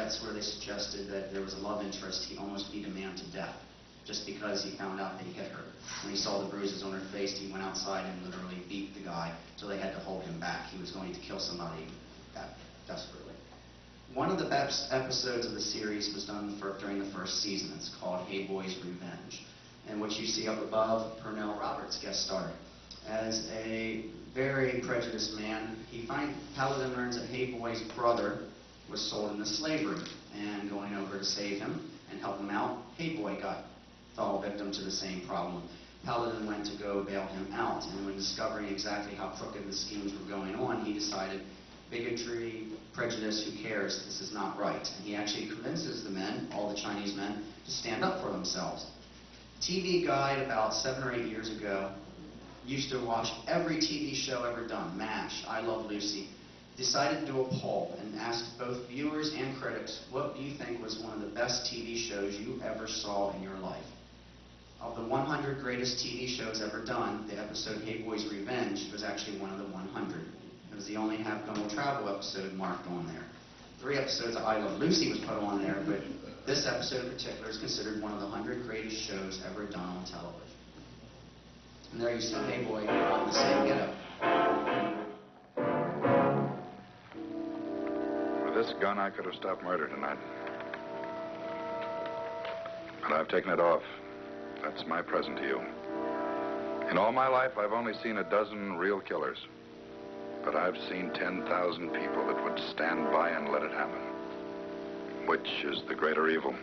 credits where they suggested that there was a love interest, he almost beat a man to death just because he found out that he hit her. When he saw the bruises on her face, he went outside and literally beat the guy, so they had to hold him back. He was going to kill somebody that desperately. One of the best episodes of the series was done during the first season. It's called Hey Boys Revenge. And what you see up above, Pernell Roberts guest starred. As a very prejudiced man, Paladin learns that Hey Boy's brother was sold into slavery, and going over to save him and help him out, Hey Boy fell victim to the same problem. Paladin went to go bail him out, and when discovering exactly how crooked the schemes were going on, he decided, bigotry, prejudice, who cares, this is not right. And he actually convinces the men, all the Chinese men, to stand up for themselves. TV Guide about 7 or 8 years ago used to watch every TV show ever done, MASH, I Love Lucy, decided to do a poll and asked both viewers and critics, what do you think was one of the best TV shows you ever saw in your life? Of the 100 greatest TV shows ever done, the episode Hey Boys Revenge was actually one of the 100. It was the only Have Gun Will Travel episode marked on there. 3 episodes of I Love Lucy was put on there, but this episode in particular is considered one of the 100 greatest shows ever done on television. And there you see Hey Boy on the same getup. With this gun, I could have stopped murder tonight. But I've taken it off. That's my present to you. In all my life, I've only seen a dozen real killers. But I've seen 10,000 people that would stand by and let it happen. Which is the greater evil?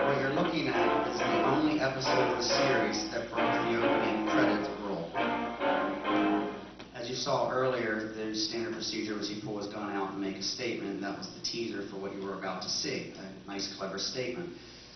What you're looking at is the only episode of the series that broke the opening credits rule. As you saw earlier, the standard procedure was he'd pull his gun out and make a statement, and that was the teaser for what you were about to see. A nice, clever statement.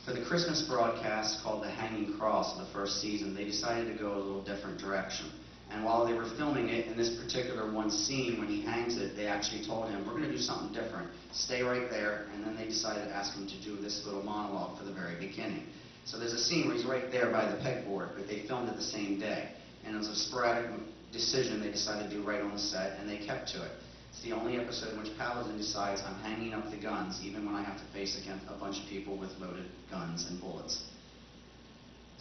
For the Christmas broadcast called The Hanging Cross of the first season, they decided to go a little different direction. And while they were filming it, in this particular one scene, when he hangs it, they actually told him, we're going to do something different. Stay right there. And then they decided to ask him to do this little monologue for the very beginning. So there's a scene where he's right there by the pegboard, but they filmed it the same day. And it was a sporadic decision they decided to do right on the set, and they kept to it. It's the only episode in which Paladin decides, I'm hanging up the guns, even when I have to face against a bunch of people with loaded guns and bullets.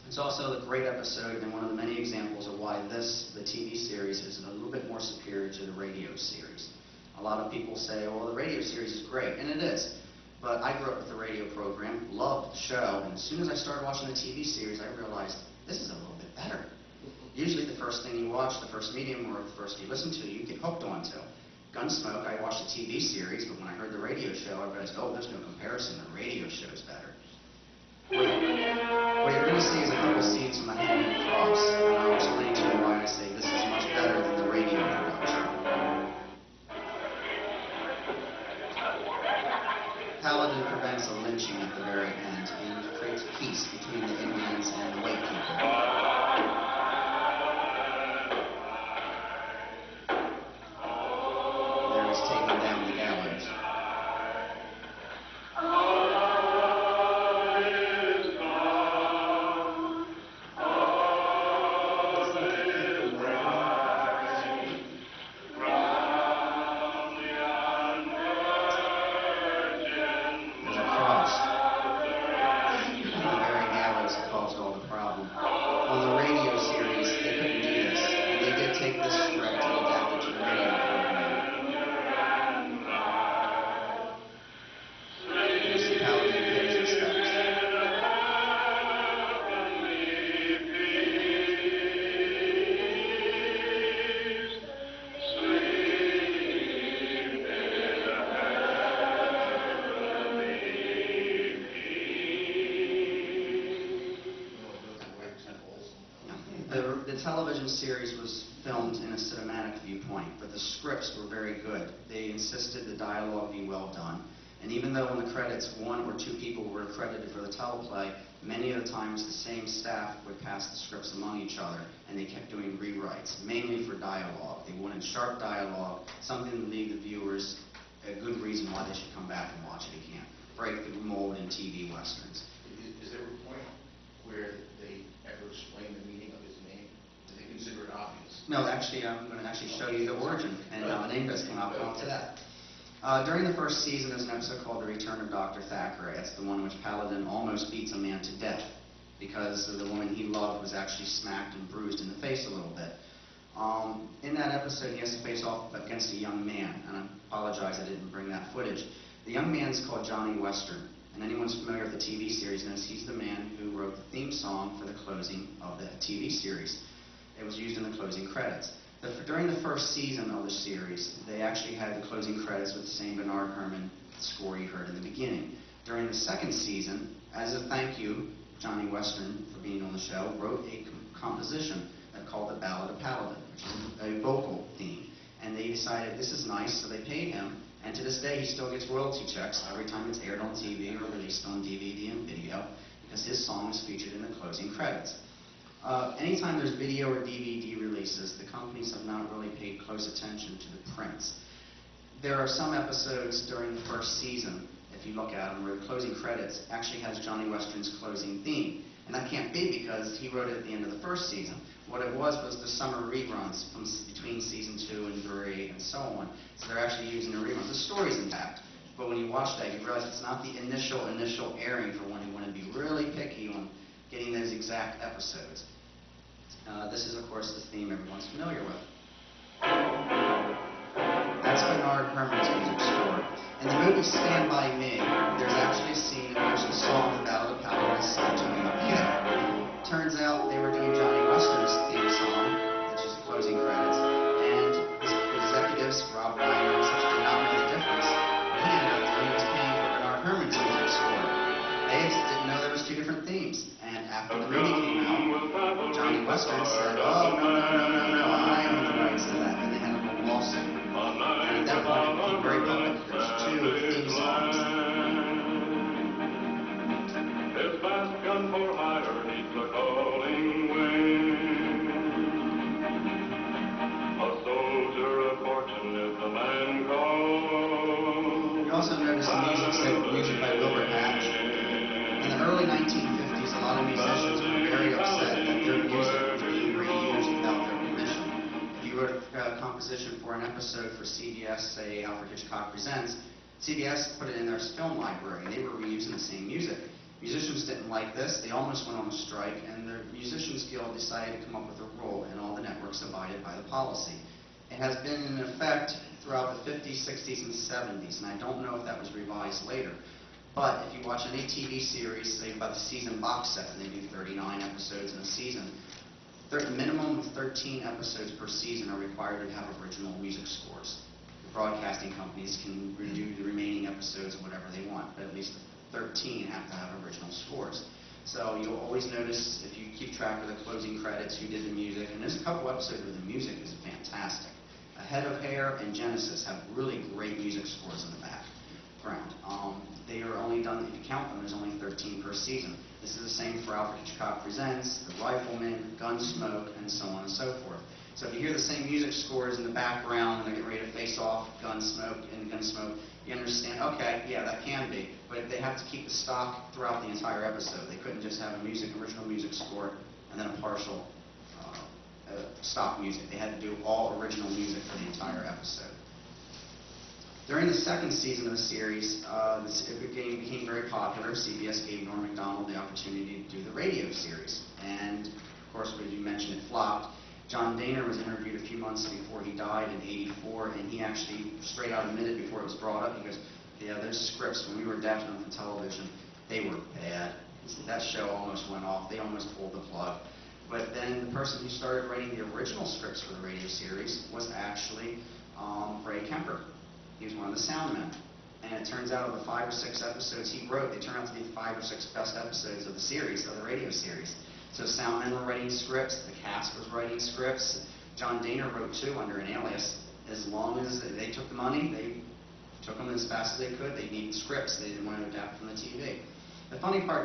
It's also a great episode and one of the many examples of why the TV series, is a little bit more superior to the radio series. A lot of people say, well, the radio series is great, and it is. But I grew up with the radio program, loved the show, and as soon as I started watching the TV series, I realized this is a little bit better. Usually the first thing you watch, the first medium, or the first you listen to, you get hooked onto. Gunsmoke, I watched the TV series, but when I heard the radio show, I realized, oh, there's no comparison. The radio show is better. What you're going to see is a couple scenes from The Hanging Cross, and I'll explain to you why I say this is much better than the radio production. Paladin prevents a lynching at the very end and creates peace between the Indians and the white people. Taking down the gallows. There's a cross. And the very gallows that caused all the problem. On the radio series, they couldn't do this, and they did take this script and adapt it to the radio program. The television series was filmed in a cinematic viewpoint, but the scripts were very good. They insisted the dialogue be well done. And even though in the credits 1 or 2 people were credited for the teleplay, many of the times the same staff would pass the scripts among each other, and they kept doing rewrites, mainly for dialogue. They wanted sharp dialogue, something to leave the viewers a good reason why they should come back and watch it again. Break the mold in TV westerns. Is there a point where they ever explain the meaning of his name? Do they consider it obvious? No, actually, I'm going to actually show you the origin and how the name does come out to that. During the first season, there's an episode called The Return of Dr. Thackeray. That's the one in which Paladin almost beats a man to death because the woman he loved was actually smacked and bruised in the face a little bit. In that episode, he has to face off against a young man, and I apologize I didn't bring that footage. The young man's called Johnny Western, and anyone who's familiar with the TV series knows he's the man who wrote the theme song for the closing of the TV series. It was used in the closing credits. During the first season of the series, they actually had the closing credits with the same Bernard Herrmann score you heard in the beginning. During the second season, as a thank you, Johnny Western, for being on the show, wrote a composition called The Ballad of Paladin, which is a vocal theme. And they decided this is nice, so they paid him. And to this day, he still gets royalty checks every time it's aired on TV or released on DVD and video, because his song is featured in the closing credits. Anytime there's video or DVD releases, the companies have not really paid close attention to the prints. There are some episodes during the first season, if you look at them, where the closing credits actually has Johnny Western's closing theme. And that can't be because he wrote it at the end of the first season. What it was the summer reruns from between season 2 and 3 and so on. So they're actually using the reruns. The story's intact, but when you watch that, you realize it's not the initial airing for one who want to be really picky on getting those exact episodes. This is, of course, the theme everyone's familiar with. That's Bernard Herrmann's music score. In the movie Stand By Me, there's actually a scene in which the song The Ballad of Paladin is sung to a young kid. Turns out they were doing Johnny Western's theme song, which is the closing credits, and his executives, Rob Reiner and such, did not know the difference. What he ended up doing was paying for Bernard Herrmann's music score. They just didn't know there was two different themes. And after the movie came out, Johnny Western said, oh, no, I own the rights to that. And they had a whole lawsuit. And at that point, it became very public. There's two theme songs. His fast gun for hire, he's the calling wind. A soldier of fortune is the man called. You also notice the music by Wilbur Hatch. In the early 1950s, a lot of musicians were very upset that their music was being reused without their permission. If you wrote a composition for an episode for CBS, say Alfred Hitchcock Presents, CBS put it in their film library, and they were reusing the same music. Musicians didn't like this. They almost went on a strike, and the Musicians Guild decided to come up with a rule, and all the networks abided by the policy. It has been in effect throughout the 50s, 60s, and 70s, and I don't know if that was revised later. But if you watch any TV series, say about the season box set, and they do 39 episodes in a season, a minimum of 13 episodes per season are required to have original music scores. The broadcasting companies can redo the remaining episodes or whatever they want, but at least 13 have to have original scores. So you'll always notice, if you keep track of the closing credits, who did the music, and there's a couple episodes where the music is fantastic. A Head of Hair and Genesis have really great music scores in the background. They are only done, if you count them, there's only 13 per season. This is the same for Alfred Hitchcock Presents, The Rifleman, Gunsmoke, and so on and so forth. So if you hear the same music scores in the background, and they're getting ready to face off Gunsmoke, you understand, okay, yeah, that can be. But they have to keep the stock throughout the entire episode. They couldn't just have original music score, and then a partial stock music. They had to do all original music for the entire episode. During the second season of the series, it became very popular. CBS gave Norm Macdonald the opportunity to do the radio series. And, of course, as you mentioned, it flopped. John Dehner was interviewed a few months before he died in '84, and he actually straight out admitted before it was brought up, he goes, yeah, those scripts, when we were adapting them for television, they were bad. That show almost went off. They almost pulled the plug. But then the person who started writing the original scripts for the radio series was actually Ray Kemper. He was one of the sound men. And it turns out of the 5 or 6 episodes he wrote, they turned out to be the 5 or 6 best episodes of the series, of the radio series. So sound men were writing scripts, the cast was writing scripts. John Dehner wrote 2 under an alias. As long as they took the money, they took them as fast as they could. They needed scripts. They didn't want to adapt from the TV. The funny part